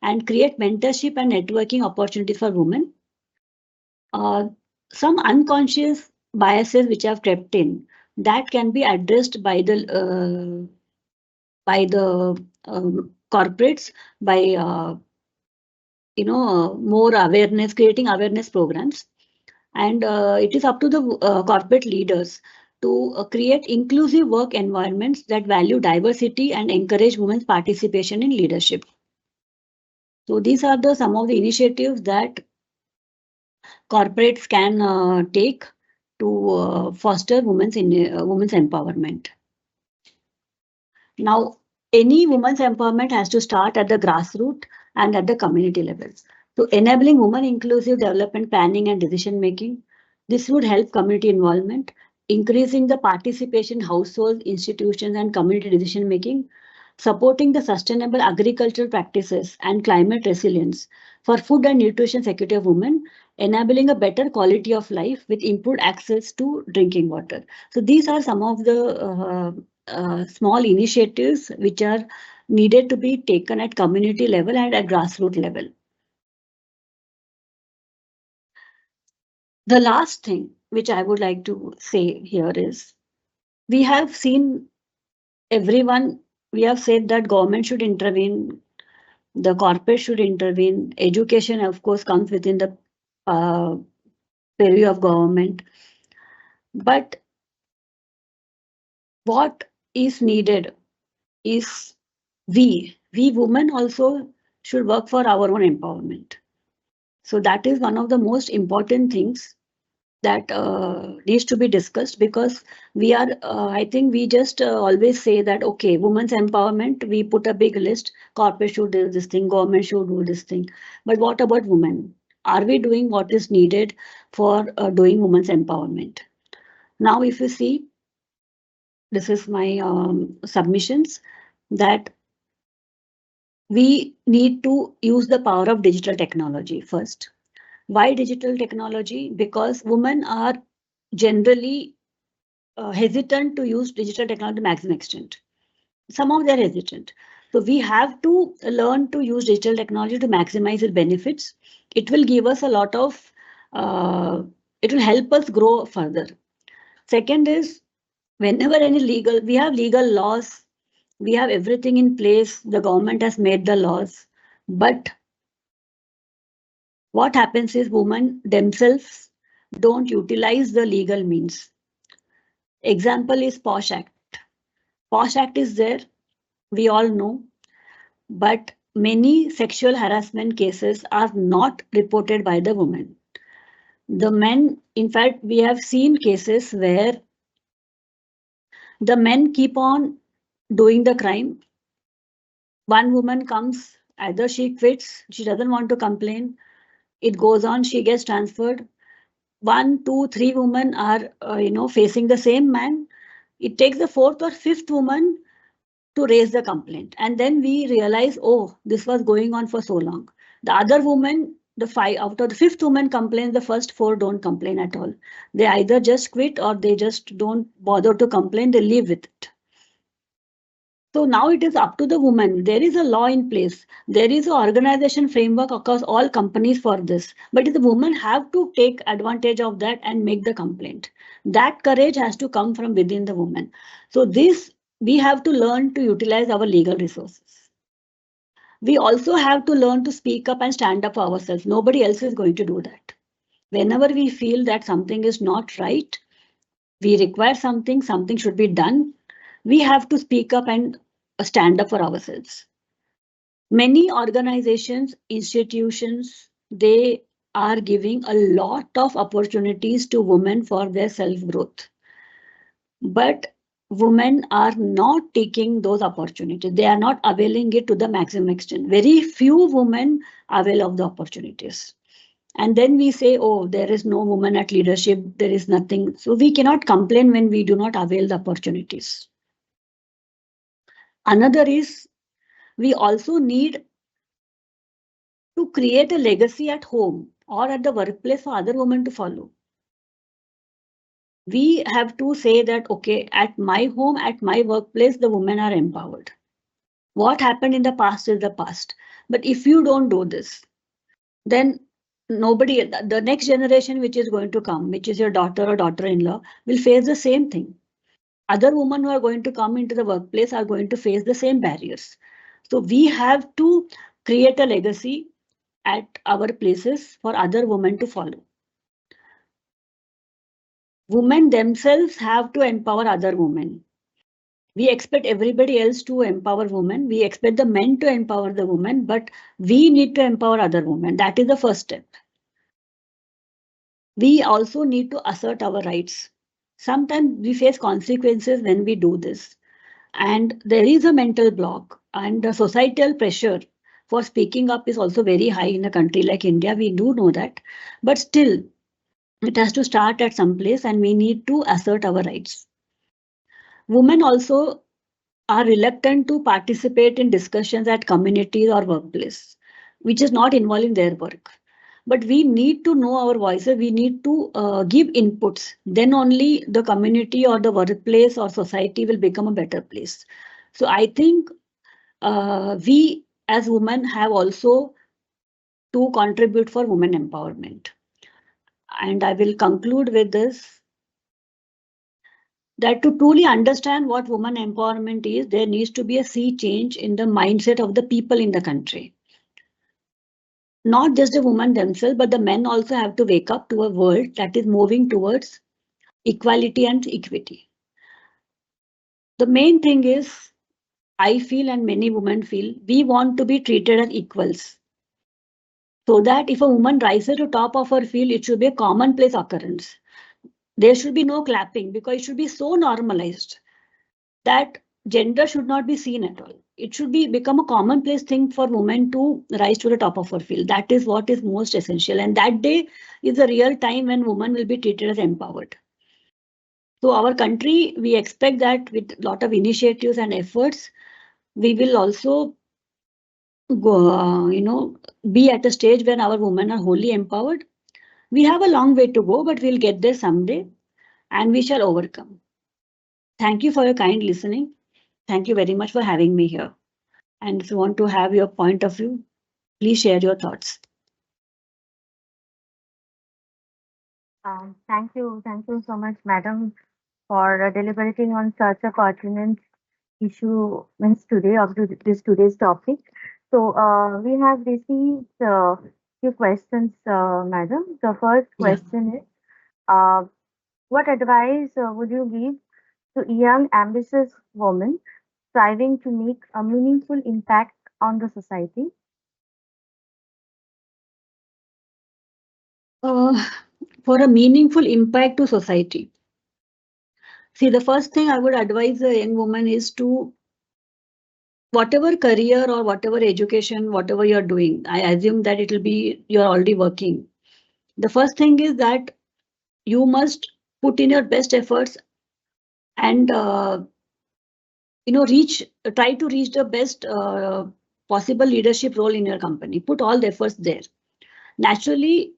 and create mentorship and networking opportunities for women. Some unconscious biases which have crept in that can be addressed by the corporates by more awareness, creating awareness programs, and it is up to the corporate leaders to create inclusive work environments that value diversity and encourage women's participation in leadership. So these are some of the initiatives that corporates can take to foster women's empowerment. Now, any women's empowerment has to start at the grassroots and at the community levels. So enabling women inclusive development planning and decision making. This would help community involvement, increasing the participation in households, institutions, and community decision making, supporting the sustainable agricultural practices and climate resilience for food and nutrition security of women, enabling a better quality of life with improved access to drinking water. So these are some of the small initiatives which are needed to be taken at community level and at grassroots level. The last thing which I would like to say here is, we have seen everyone, we have said that government should intervene, the corporate should intervene, education of course comes within the purview of government. But what is needed is we women also should work for our own empowerment. So that is one of the most important things that needs to be discussed, because we are, I think we just always say that, okay, women's empowerment, we put a big list, corporate should do this thing, government should do this thing. But what about women? Are we doing what is needed for doing women's empowerment? Now, if you see, this is my submissions, that we need to use the power of digital technology first. Why digital technology? Because women are generally hesitant to use digital technology to maximum extent. Some of them are hesitant. So we have to learn to use digital technology to maximize its benefits. It will give us a lot of, it will help us grow further. Second is, whenever we have legal laws, we have everything in place, the government has made the laws, but what happens is women themselves don't utilize the legal means. Example is POSH Act. POSH Act is there, we all know, but many sexual harassment cases are not reported by the women. The men, in fact, we have seen cases where the men keep on doing the crime. One woman comes, either she quits, she doesn't want to complain, it goes on, she gets transferred. 1, 2, 3 women are, facing the same man. It takes the 4th or 5th woman to raise the complaint. And then we realize, oh, this was going on for so long. The other woman, the 5 out of the 5th woman complains, the first 4 don't complain at all. They either just quit or they just don't bother to complain, they live with it. So now it is up to the woman. There is a law in place. There is an organization framework across all companies for this. But the women have to take advantage of that and make the complaint. That courage has to come from within the woman. So this, we have to learn to utilize our legal resources. We also have to learn to speak up and stand up for ourselves. Nobody else is going to do that. Whenever we feel that something is not right, we require something should be done, we have to speak up and stand up for ourselves. Many organizations, institutions, they are giving a lot of opportunities to women for their self-growth. But women are not taking those opportunities. They are not availing it to the maximum extent. Very few women avail of the opportunities. And then we say, oh, there is no woman at leadership, there is nothing. So we cannot complain when we do not avail the opportunities. Another is, we also need to create a legacy at home or at the workplace for other women to follow. We have to say that, okay, at my home, at my workplace, the women are empowered. What happened in the past is the past. But if you don't do this, then nobody, the next generation which is going to come, which is your daughter or daughter-in-law, will face the same thing. Other women who are going to come into the workplace are going to face the same barriers. So we have to create a legacy at our places for other women to follow. Women themselves have to empower other women. We expect everybody else to empower women. We expect the men to empower the women, but we need to empower other women. That is the first step. We also need to assert our rights. Sometimes we face consequences when we do this. And there is a mental block, and the societal pressure for speaking up is also very high in a country like India. We do know that, but still it has to start at some place, and we need to assert our rights. Women also are reluctant to participate in discussions at communities or workplace, which is not involving their work. But we need to know our voices, we need to give inputs. Then only the community or the workplace or society will become a better place. So I think we as women have also to contribute for women empowerment. And I will conclude with this, that to truly understand what women empowerment is, there needs to be a sea change in the mindset of the people in the country. Not just the women themselves, but the men also have to wake up to a world that is moving towards equality and equity. The main thing is, I feel and many women feel, we want to be treated as equals. So that if a woman rises to top of her field, it should be a commonplace occurrence. There should be no clapping, because it should be so normalized that gender should not be seen at all. It should become a commonplace thing for women to rise to the top of her field. That is what is most essential. And that day is a real time when women will be treated as empowered. So our country, we expect that with a lot of initiatives and efforts, we will also go, be at a stage when our women are wholly empowered. We have a long way to go, but we'll get there someday, and we shall overcome. Thank you for your kind listening. Thank you very much for having me here. And if you want to have your point of view, please share your thoughts. Thank you so much, madam, for deliberating on such a pertinent issue today of today's topic. So we have received few questions, madam. The first question is, what advice would you give to young ambitious women striving to make a meaningful impact on the society? For a meaningful impact to society. See, the first thing I would advise a young woman is to, whatever career or whatever education, whatever you're doing, I assume that it will be, you're already working. The first thing is that you must put in your best efforts and try to reach the best possible leadership role in your company. Put all the efforts there. Naturally,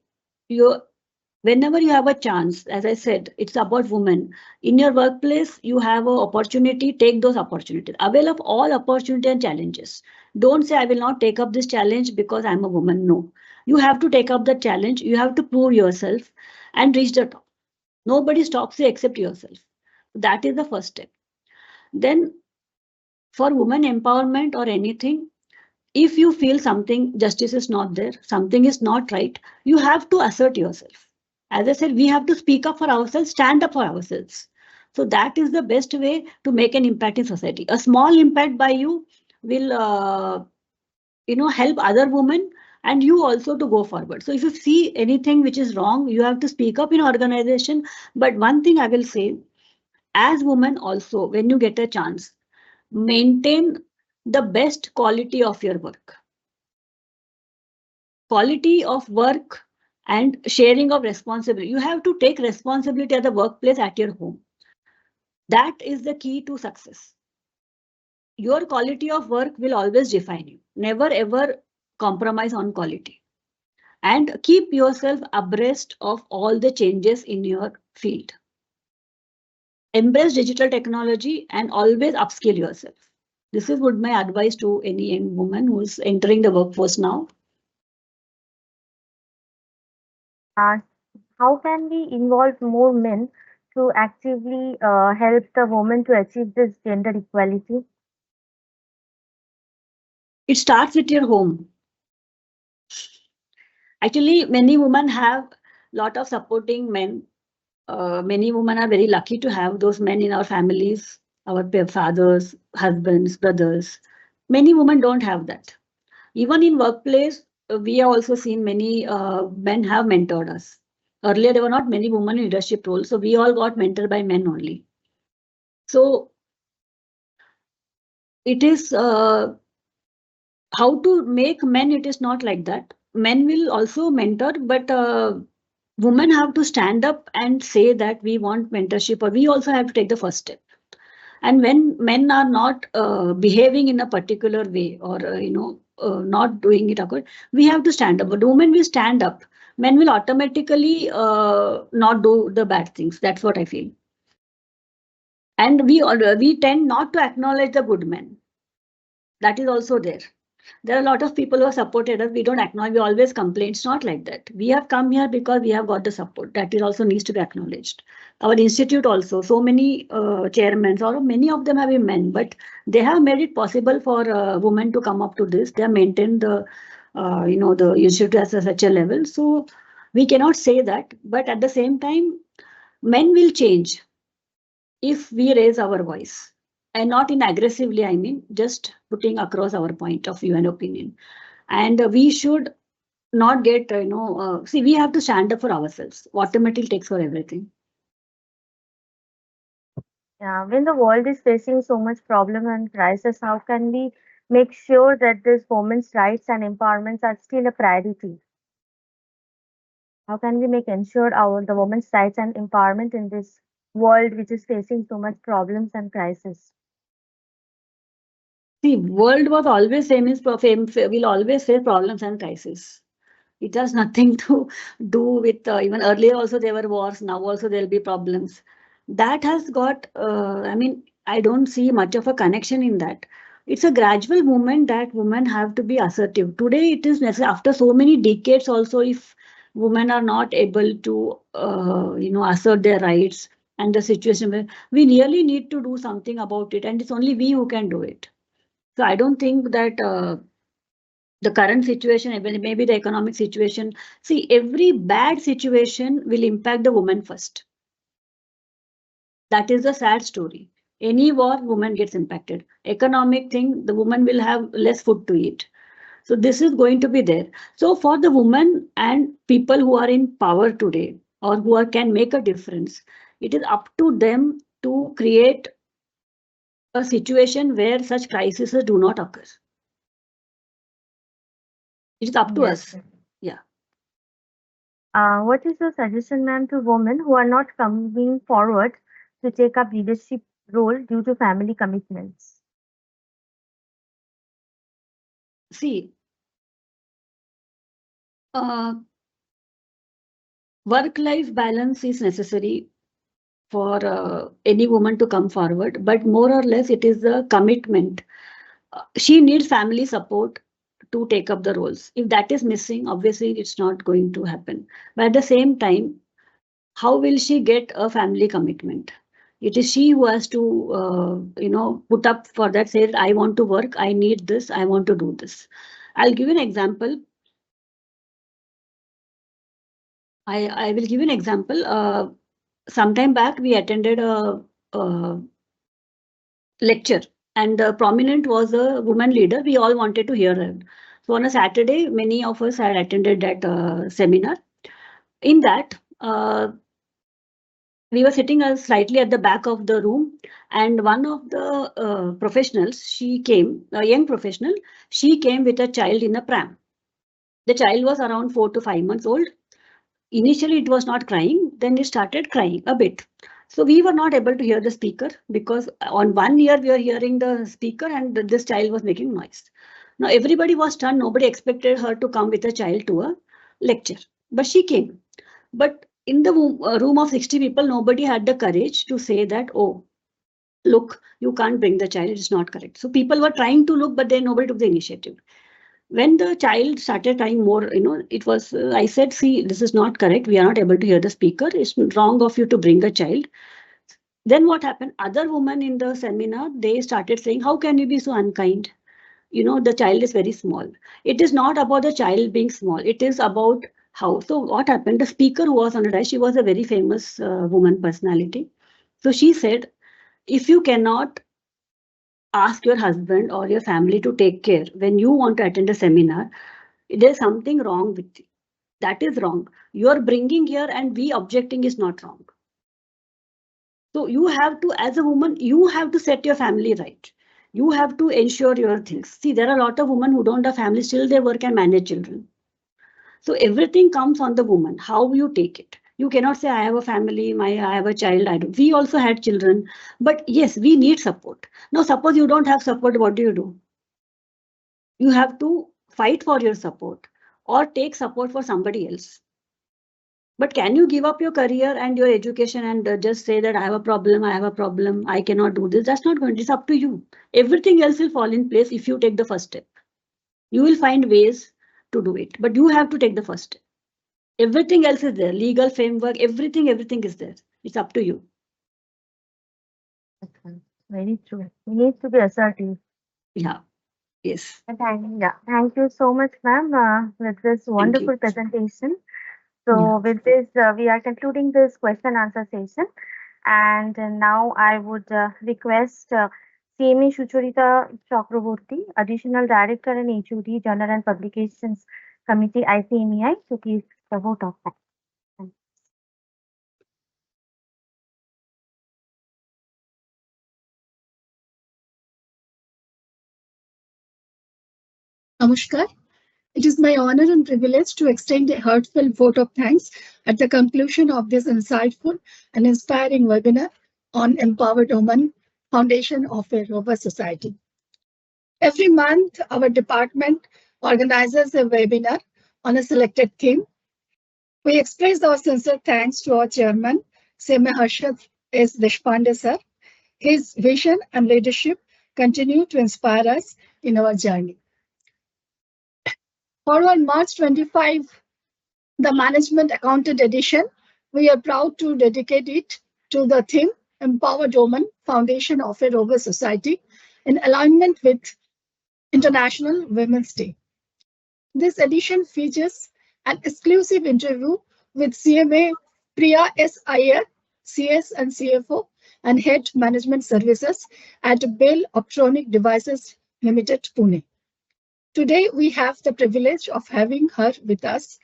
whenever you have a chance, as I said, it's about women. In your workplace, you have an opportunity, take those opportunities. Avail of all opportunity and challenges. Don't say, I will not take up this challenge because I'm a woman. No, you have to take up the challenge. You have to prove yourself and reach the top. Nobody stops you except yourself. That is the first step. Then for women empowerment or anything, if you feel something, justice is not there, something is not right, you have to assert yourself. As I said, we have to speak up for ourselves, stand up for ourselves. So that is the best way to make an impact in society. A small impact by you will, help other women and you also to go forward. So if you see anything which is wrong, you have to speak up in organization. But one thing I will say, as women also, when you get a chance, maintain the best quality of your work. Quality of work and sharing of responsibility. You have to take responsibility at the workplace, at your home. That is the key to success. Your quality of work will always define you. Never ever compromise on quality. And keep yourself abreast of all the changes in your field. Embrace digital technology and always upskill yourself. This is would my advice to any young woman who is entering the workforce now. How can we involve more men to actively help the women to achieve this gender equality? It starts with your home. Actually, many women have lot of supporting men. Many women are very lucky to have those men in our families, our fathers, husbands, brothers. Many women don't have that. Even in workplace, we have also seen many men have mentored us. Earlier, there were not many women in leadership roles, so we all got mentored by men only. So it is how to make men. It is not like that. Men will also mentor, but women have to stand up and say that we want mentorship, or we also have to take the first step. And when men are not behaving in a particular way, or not doing it according, we have to stand up. But the women will stand up, men will automatically not do the bad things. That's what I feel. And we tend not to acknowledge the good men. That is also there. There are a lot of people who have supported us. We don't acknowledge, we always complain. It's not like that. We have come here because we have got the support. That is also needs to be acknowledged. Our institute also, so many chairmen, or many of them have been men, but they have made it possible for women to come up to this. They have maintained the, the institute as such a level. So we cannot say that, but at the same time, men will change if we raise our voice. And not in aggressively, I mean, just putting across our point of view and opinion. And we should not get, see, we have to stand up for ourselves. Automatically takes for everything. Yeah, when the world is facing so much problem and crisis, how can we make sure that this women's rights and empowerments are still a priority? How can we make ensure the women's rights and empowerment in this world which is facing so much problems and crisis? See, world was always same is will always face problems and crises. It has nothing to do with even earlier also there were wars. Now also there will be problems. That has got. I mean, I don't see much of a connection in that. It's a gradual movement that women have to be assertive. Today it is necessary after so many decades. Also, if women are not able to assert their rights and the situation where we really need to do something about it, and it's only we who can do it. So I don't think that the current situation, maybe the economic situation, see, every bad situation will impact the woman first. That is the sad story. Any war, woman gets impacted. Economic thing, the woman will have less food to eat. So this is going to be there. So for the woman and people who are in power today, or who can make a difference, it is up to them to create a situation where such crises do not occur. It is up to us. Yeah. What is your suggestion, ma'am, to women who are not coming forward to take up leadership role due to family commitments? See, work-life balance is necessary for any woman to come forward, but more or less it is a commitment. She needs family support to take up the roles. If that is missing, obviously it's not going to happen. But at the same time, how will she get a family commitment? It is she who has to, put up for that, say, I want to work, I need this, I want to do this. I'll give an example. I will give an example. Sometime back, we attended a lecture, and the prominent was a woman leader. We all wanted to hear her. So on a Saturday, many of us had attended that seminar. In that, we were sitting slightly at the back of the room, and one of the professionals, she came, a young professional, she came with a child in a pram. The child was around 4 to 5 months old. Initially, it was not crying, then it started crying a bit. So we were not able to hear the speaker because on one ear we were hearing the speaker and this child was making noise. Now everybody was stunned. Nobody expected her to come with a child to a lecture, but she came. But in the room of 60 people, nobody had the courage to say that, oh, look, you can't bring the child, it's not correct. So people were trying to look, but then nobody took the initiative. When the child started trying more, it was, I said, see, this is not correct. We are not able to hear the speaker. It's wrong of you to bring a child. Then what happened? Other women in the seminar, they started saying, how can you be so unkind? The child is very small. It is not about the child being small. It is about how. So what happened? The speaker who was on the dais, she was a very famous woman personality. So she said, if you cannot ask your husband or your family to take care when you want to attend a seminar, there's something wrong with you. That is wrong. You're bringing here and we objecting is not wrong. So you have to, as a woman, you have to set your family right. You have to ensure your things. See, there are a lot of women who don't have families, still they work and manage children. So everything comes on the woman, how you take it. You cannot say, I have a family, I have a child. I don't. We also had children, but yes, we need support. Now, suppose you don't have support, what do? You have to fight for your support or take support for somebody else. But can you give up your career and your education and just say that I have a problem, I cannot do this? That's not going to, it's up to you. Everything else will fall in place if you take the first step. You will find ways to do it, but you have to take the first step. Everything else is there, legal framework, everything is there. It's up to you. Very true. We need to be assertive. Yeah. Yes. Thank you so much, ma'am, with this wonderful presentation. So with this, we are concluding this question and answer session. And now I would request CME Sucharita Chakraborty, Additional Director and HOD, Journal and Publications Committee, ICMEI, to give the vote of thanks. Namaskar. It is my honor and privilege to extend a heartfelt vote of thanks at the conclusion of this insightful and inspiring webinar on Empowered Women, Foundation of a Robust Society. Every month, our department organizes a webinar on a selected theme. We express our sincere thanks to our chairman, Seme Harshad S. Deshpande sir. His vision and leadership continue to inspire us in our journey. For our March 25, the Management Accountant Edition, we are proud to dedicate it to the theme Empowered Women, Foundation of a Robust Society, in alignment with International Women's Day. This edition features an exclusive interview with CMA Priya S. Iyer, CS and CFO, and Head Management Services at Bell Optronic Devices Limited, Pune. Today, we have the privilege of having her with us.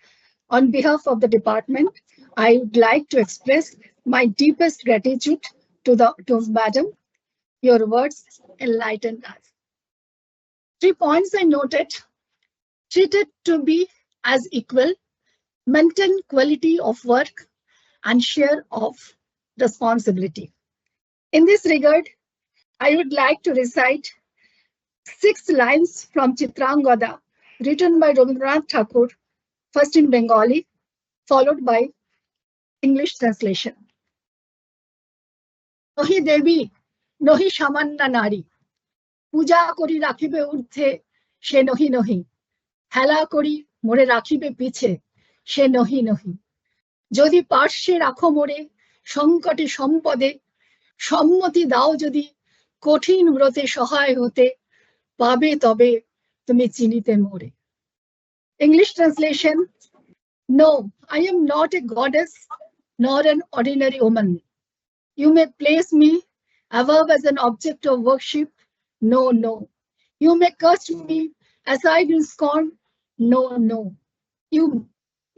On behalf of the department, I would like to express my deepest gratitude to Madam. Your words enlightened us. 3 points I noted: treated to be as equal, maintain quality of work, and share of responsibility. In this regard, I would like to recite 6 lines from Chitrangada, written by Rabindranath Tagore, first in Bengali, followed by English translation. Nohi Devi, nohi Shamanna Nari, Puja kori rakhibe urdhe, she nohi nohi, Hela kori more rakhibe piche, she nohi nohi. Jodi parshe rakho more, সংকটে সম্পদে, সম্মতি দাও যদি কঠিন ব্রতে সহায় হতে, পাবে তবে তুমি চিনিতে মোরে. English translation: No, I am not a goddess nor an ordinary woman. You may place me above as an object of worship. No, no. You may cast me aside in scorn. No, no.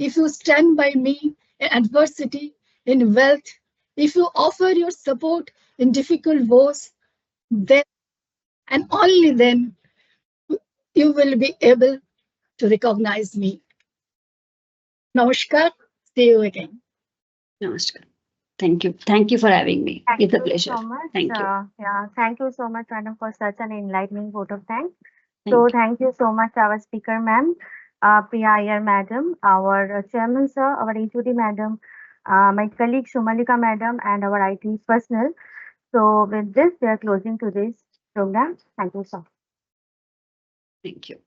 If you stand by me in adversity, in wealth, if you offer your support in difficult woes, then and only then you will be able to recognize me. Namaskar. See you again. Namaskar. Thank you. Thank you for having me. It's a pleasure. So much. Thank you. Thank you so much, madam, for such an enlightening vote of thanks. Thank Thank you so much, our speaker, ma'am, Priya Iyer, madam, our chairman, sir, our HOD, madam, my colleague, Shumalika, madam, and our IT personnel. So with this, we are closing today's program. Thank you so much. Thank you.